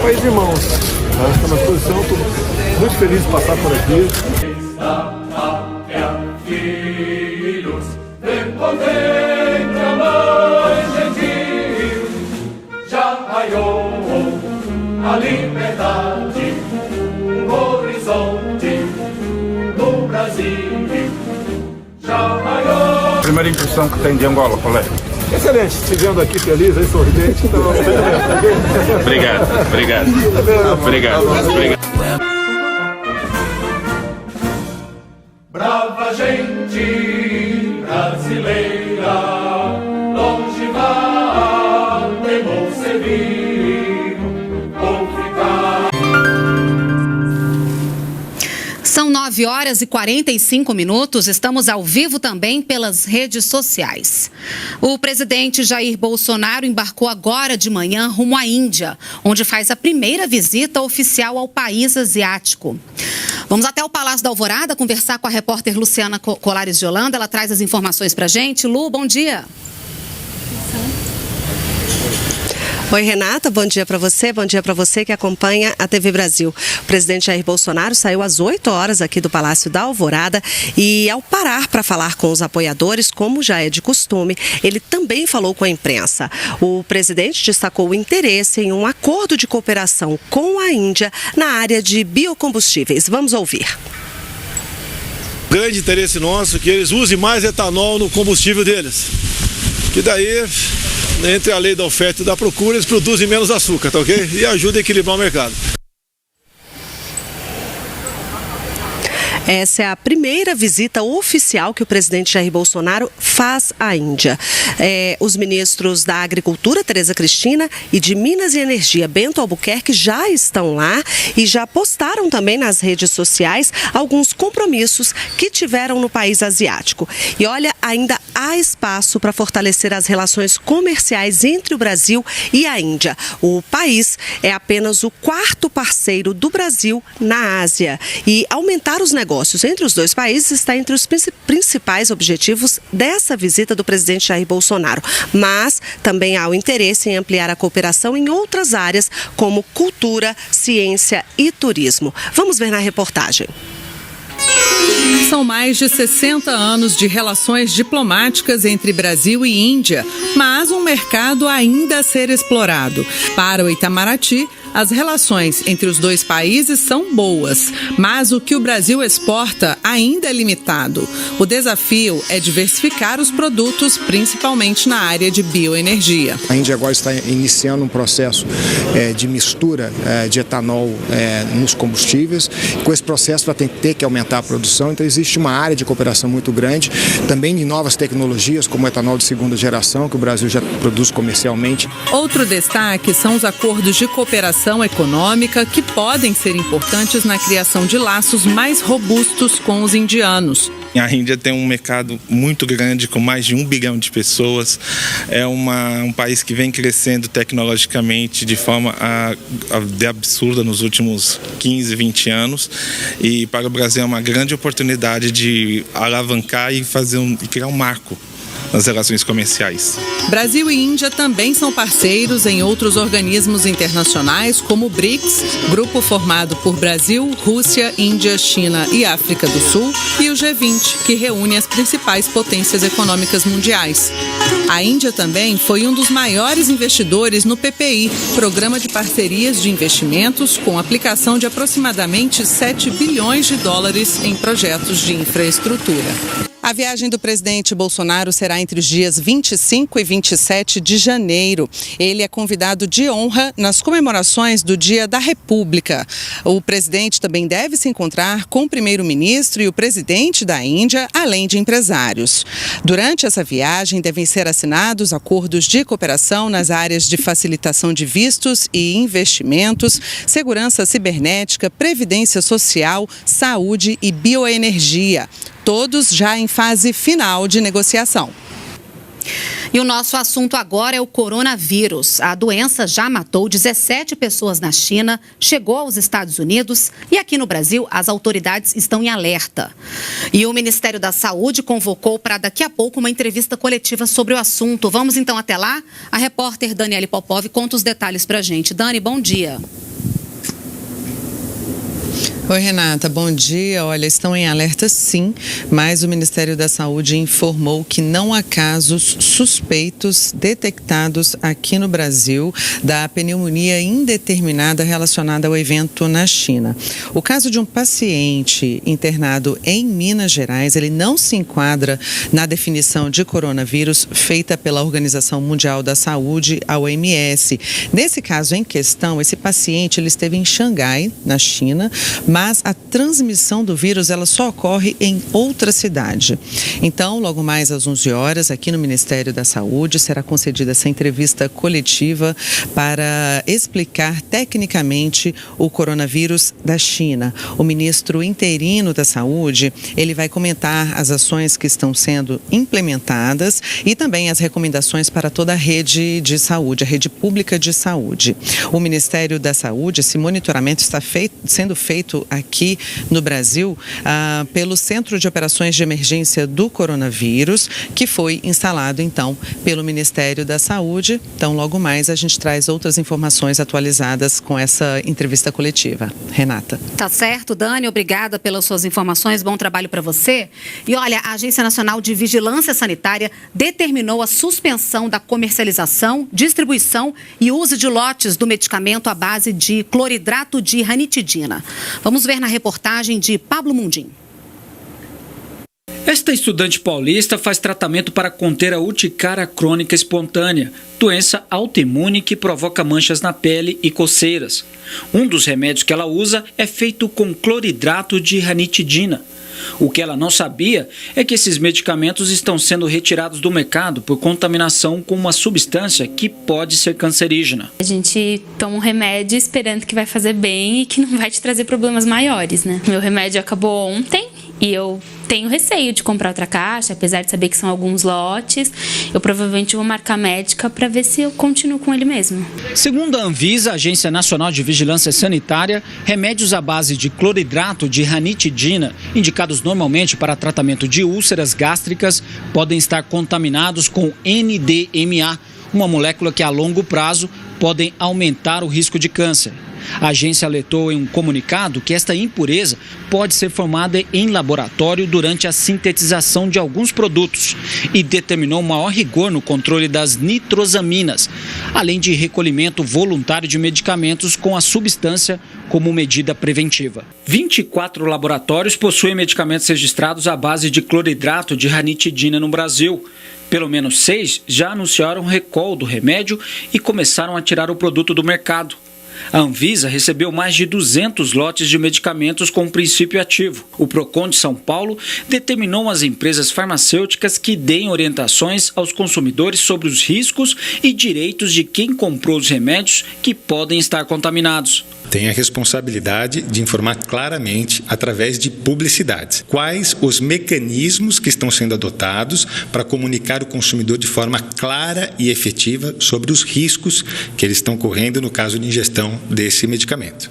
país irmãos. Estamos à disposição, estou muito feliz de passar por aqui. Filhos, depotente a mãe gentil, já raiou a liberdade, um horizonte no Brasil, já raiou. Primeira impressão que tem de Angola, qual é? Excelente, te vendo aqui feliz, aí, sorridente. Então... Obrigado. Brava gente brasileira, longe vá, temor servir ou ficar. São 9h45, estamos ao vivo também pelas redes sociais. O presidente Jair Bolsonaro embarcou agora de manhã rumo à Índia, onde faz a primeira visita oficial ao país asiático. Vamos até o Palácio da Alvorada conversar com a repórter Luciana Colares de Holanda. Ela traz as informações pra gente. Lu, bom dia. Oi, Renata, bom dia para você que acompanha a TV Brasil. O presidente Jair Bolsonaro saiu às 8 horas aqui do Palácio da Alvorada e, ao parar para falar com os apoiadores, como já é de costume, ele também falou com a imprensa. O presidente destacou o interesse em um acordo de cooperação com a Índia na área de biocombustíveis. Vamos ouvir. Grande interesse nosso que eles usem mais etanol no combustível deles. Que daí, entre a lei da oferta e da procura, eles produzem menos açúcar, tá ok? E ajuda a equilibrar o mercado. Essa é a primeira visita oficial que o presidente Jair Bolsonaro faz à Índia. Os ministros da Agricultura, Tereza Cristina, e de Minas e Energia, Bento Albuquerque, já estão lá e já postaram também nas redes sociais alguns compromissos que tiveram no país asiático. E olha, ainda há espaço para fortalecer as relações comerciais entre o Brasil e a Índia. O país é apenas o quarto parceiro do Brasil na Ásia e aumentar os negócios entre os dois países está entre os principais objetivos dessa visita do presidente Jair Bolsonaro. Mas também há o interesse em ampliar a cooperação em outras áreas, como cultura, ciência e turismo. Vamos ver na reportagem. São mais de 60 anos de relações diplomáticas entre Brasil e Índia, mas um mercado ainda a ser explorado. Para o Itamaraty, as relações entre os dois países são boas, mas o que o Brasil exporta ainda é limitado. O desafio é diversificar os produtos, principalmente na área de bioenergia. A Índia agora está iniciando um processo de mistura de etanol nos combustíveis. Com esse processo vai ter que aumentar a produção, então existe uma área de cooperação muito grande, também de novas tecnologias, como o etanol de segunda geração, que o Brasil já produz comercialmente. Outro destaque são os acordos de cooperação econômica que podem ser importantes na criação de laços mais robustos com os indianos. A Índia tem um mercado muito grande, com mais de 1 bilhão de pessoas. É um país que vem crescendo tecnologicamente de forma absurda nos últimos 15, 20 anos. E para o Brasil é uma grande oportunidade de alavancar e criar um marco nas relações comerciais. Brasil e Índia também são parceiros em outros organismos internacionais, como o BRICS, grupo formado por Brasil, Rússia, Índia, China e África do Sul, e o G20, que reúne as principais potências econômicas mundiais. A Índia também foi um dos maiores investidores no PPI, Programa de Parcerias de Investimentos, com aplicação de aproximadamente 7 bilhões de dólares em projetos de infraestrutura. A viagem do presidente Bolsonaro será entre os dias 25 e 27 de janeiro. Ele é convidado de honra nas comemorações do Dia da República. O presidente também deve se encontrar com o primeiro-ministro e o presidente da Índia, além de empresários. Durante essa viagem, devem ser assinados acordos de cooperação nas áreas de facilitação de vistos e investimentos, segurança cibernética, previdência social, saúde e bioenergia. Todos já em fase final de negociação. E o nosso assunto agora é o coronavírus. A doença já matou 17 pessoas na China, chegou aos Estados Unidos e aqui no Brasil as autoridades estão em alerta. E o Ministério da Saúde convocou para daqui a pouco uma entrevista coletiva sobre o assunto. Vamos então até lá? A repórter Daniele Popov conta os detalhes para a gente. Dani, bom dia. Oi, Renata, bom dia. Olha, estão em alerta sim, mas o Ministério da Saúde informou que não há casos suspeitos detectados aqui no Brasil da pneumonia indeterminada relacionada ao evento na China. O caso de um paciente internado em Minas Gerais, ele não se enquadra na definição de coronavírus feita pela Organização Mundial da Saúde, a OMS. Nesse caso em questão, esse paciente ele esteve em Xangai, na China, mas a transmissão do vírus ela só ocorre em outra cidade. Então, logo mais às 11 horas, aqui no Ministério da Saúde, será concedida essa entrevista coletiva para explicar tecnicamente o coronavírus da China. O ministro interino da Saúde, ele vai comentar as ações que estão sendo implementadas e também as recomendações para toda a rede de saúde, a rede pública de saúde. O Ministério da Saúde, esse monitoramento está sendo feito aqui no Brasil pelo Centro de Operações de Emergência do Coronavírus, que foi instalado então pelo Ministério da Saúde. Então, logo mais a gente traz outras informações atualizadas com essa entrevista coletiva. Renata. Tá certo, Dani, obrigada pelas suas informações, bom trabalho para você. E olha, a Agência Nacional de Vigilância Sanitária determinou a suspensão da comercialização, distribuição e uso de lotes do medicamento à base de cloridrato de ranitidina. Vamos ver na reportagem de Pablo Mundim. Esta estudante paulista faz tratamento para conter a urticária crônica espontânea, doença autoimune que provoca manchas na pele e coceiras. Um dos remédios que ela usa é feito com cloridrato de ranitidina. O que ela não sabia é que esses medicamentos estão sendo retirados do mercado por contaminação com uma substância que pode ser cancerígena. A gente toma um remédio esperando que vai fazer bem e que não vai te trazer problemas maiores, né? Meu remédio acabou ontem e eu tenho receio de comprar outra caixa, apesar de saber que são alguns lotes. Eu provavelmente vou marcar médica para ver se eu continuo com ele mesmo. Segundo a Anvisa, Agência Nacional de Vigilância Sanitária, remédios à base de cloridrato de ranitidina, indicados normalmente para tratamento de úlceras gástricas, podem estar contaminados com NDMA, uma molécula que a longo prazo podem aumentar o risco de câncer. A agência alertou em um comunicado que esta impureza pode ser formada em laboratório durante a sintetização de alguns produtos e determinou maior rigor no controle das nitrosaminas, além de recolhimento voluntário de medicamentos com a substância como medida preventiva. 24 laboratórios possuem medicamentos registrados à base de cloridrato de ranitidina no Brasil. Pelo menos 6 já anunciaram o recall do remédio e começaram a tirar o produto do mercado. A Anvisa recebeu mais de 200 lotes de medicamentos com princípio ativo. O Procon de São Paulo determinou às empresas farmacêuticas que deem orientações aos consumidores sobre os riscos e direitos de quem comprou os remédios que podem estar contaminados. Tem a responsabilidade de informar claramente, através de publicidades, quais os mecanismos que estão sendo adotados para comunicar o consumidor de forma clara e efetiva sobre os riscos que eles estão correndo no caso de ingestão desse medicamento.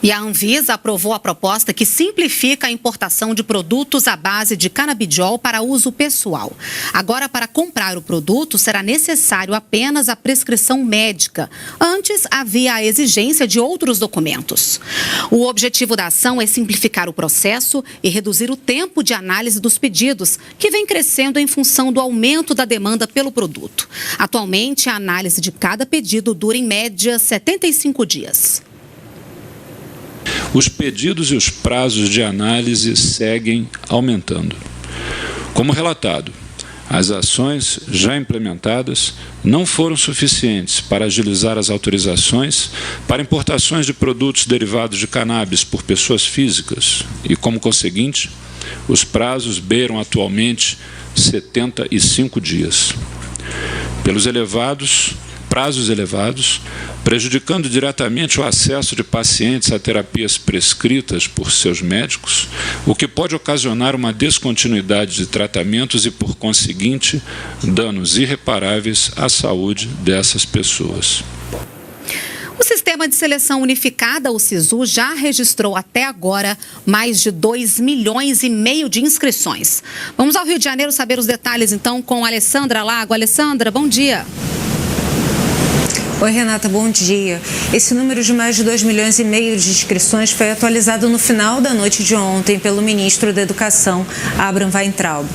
E a Anvisa aprovou a proposta que simplifica a importação de produtos à base de canabidiol para uso pessoal. Agora, para comprar o produto, será necessário apenas a prescrição médica. Antes, havia a exigência de outros documentos. O objetivo da ação é simplificar o processo e reduzir o tempo de análise dos pedidos, que vem crescendo em função do aumento da demanda pelo produto. Atualmente, a análise de cada pedido dura, em média, 75 dias. Os pedidos e os prazos de análise seguem aumentando. Como relatado, as ações já implementadas não foram suficientes para agilizar as autorizações para importações de produtos derivados de cannabis por pessoas físicas e, como conseguinte, os prazos beiram atualmente 75 dias. Pelos elevados prazos elevados, prejudicando diretamente o acesso de pacientes a terapias prescritas por seus médicos, o que pode ocasionar uma descontinuidade de tratamentos e, por conseguinte, danos irreparáveis à saúde dessas pessoas. O Sistema de Seleção Unificada, o SISU, já registrou até agora mais de 2,5 milhões de inscrições. Vamos ao Rio de Janeiro saber os detalhes, então, com a Alessandra Lago. Alessandra, bom dia. Oi, Renata, bom dia. Esse número de mais de 2,5 milhões de inscrições foi atualizado no final da noite de ontem pelo ministro da Educação, Abraham Weintraub.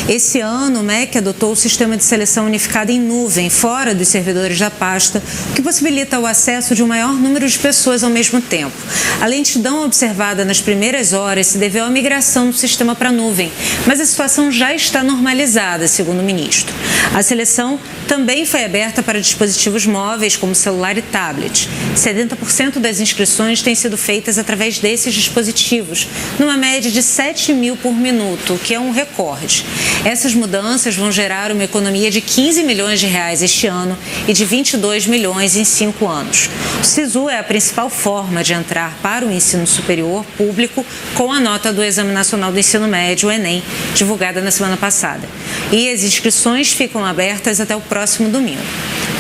Esse ano, o MEC adotou o sistema de seleção unificado em nuvem, fora dos servidores da pasta, o que possibilita o acesso de um maior número de pessoas ao mesmo tempo. A lentidão observada nas primeiras horas se deveu à migração do sistema para a nuvem, mas a situação já está normalizada, segundo o ministro. A seleção também foi aberta para dispositivos móveis, como celular e tablet. 70% das inscrições têm sido feitas através desses dispositivos, numa média de 7 mil por minuto, que é um recorde. Essas mudanças vão gerar uma economia de 15 milhões de reais este ano e de 22 milhões em 5 anos. O SISU é a principal forma de entrar para o ensino superior público com a nota do Exame Nacional do Ensino Médio, o Enem, divulgada na semana passada. E as inscrições ficam abertas até o próximo domingo.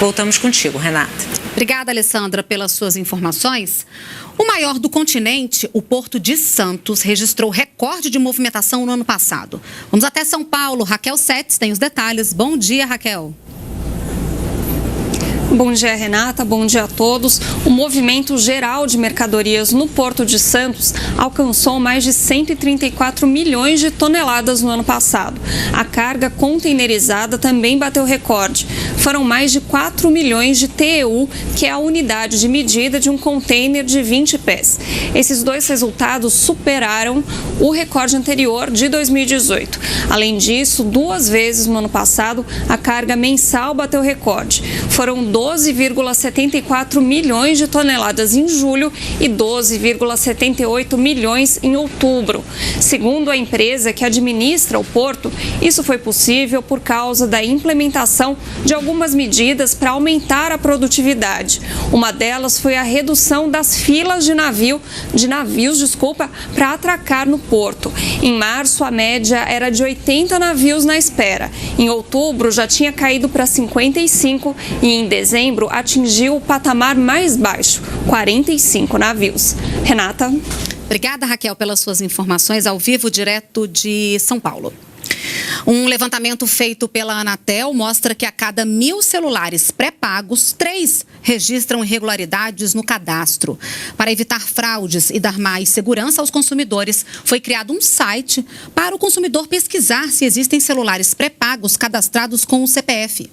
Voltamos contigo, Renata. Obrigada, Alessandra, pelas suas informações. O maior do continente, o Porto de Santos, registrou recorde de movimentação no ano passado. Vamos até São Paulo. Raquel Setz tem os detalhes. Bom dia, Raquel. Bom dia, Renata. Bom dia a todos. O movimento geral de mercadorias no Porto de Santos alcançou mais de 134 milhões de toneladas no ano passado. A carga containerizada também bateu recorde. Foram mais de 4 milhões de TEU, que é a unidade de medida de um container de 20 pés. Esses dois resultados superaram o recorde anterior de 2018. Além disso, 2 vezes no ano passado, a carga mensal bateu recorde. Foram 12,74 milhões de toneladas em julho e 12,78 milhões em outubro. Segundo a empresa que administra o porto, isso foi possível por causa da implementação de algumas medidas para aumentar a produtividade. Uma delas foi a redução das filas de navios para atracar no porto. Em março, a média era de 80 navios na espera. Em outubro, já tinha caído para 55 e em dezembro atingiu o patamar mais baixo, 45 navios. Renata. Obrigada, Raquel, pelas suas informações ao vivo, direto de São Paulo. Um levantamento feito pela Anatel mostra que a cada 1.000 celulares pré-pagos, 3 registram irregularidades no cadastro. Para evitar fraudes e dar mais segurança aos consumidores, foi criado um site para o consumidor pesquisar se existem celulares pré-pagos cadastrados com o CPF.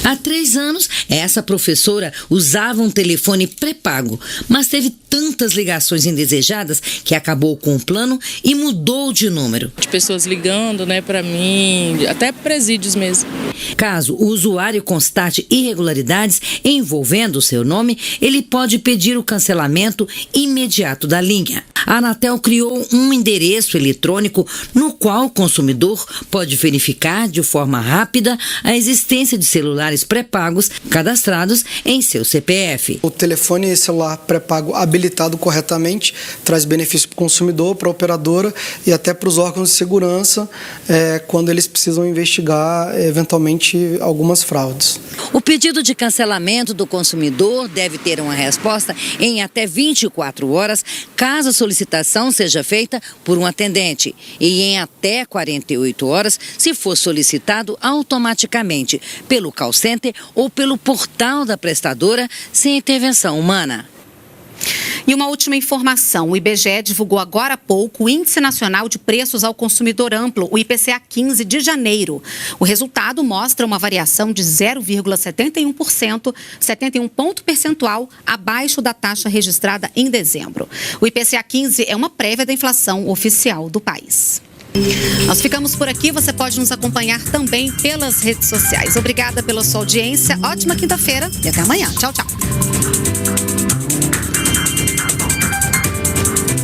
Há 3 anos, essa professora usava um telefone pré-pago, mas teve tantas ligações indesejadas que acabou com o plano e mudou de número. De pessoas ligando, para mim, até presídios mesmo. Caso o usuário constate irregularidades envolvendo o seu nome, ele pode pedir o cancelamento imediato da linha. A Anatel criou um endereço eletrônico no qual o consumidor pode verificar de forma rápida a existência de celulares pré-pagos cadastrados em seu CPF. O telefone celular pré-pago habilitado corretamente traz benefício para o consumidor, para a operadora e até para os órgãos de segurança quando eles precisam investigar eventualmente algumas fraudes. O pedido de cancelamento do consumidor deve ter uma resposta em até 24 horas, caso a solicitação seja feita por um atendente, e em até 48 horas, se for solicitado automaticamente pelo call center ou pelo portal da prestadora sem intervenção humana. E uma última informação, o IBGE divulgou agora há pouco o Índice Nacional de Preços ao Consumidor Amplo, o IPCA 15 de janeiro. O resultado mostra uma variação de 0,71%, 71 ponto percentual abaixo da taxa registrada em dezembro. O IPCA 15 é uma prévia da inflação oficial do país. Nós ficamos por aqui, você pode nos acompanhar também pelas redes sociais. Obrigada pela sua audiência, ótima quinta-feira e até amanhã. Tchau, tchau.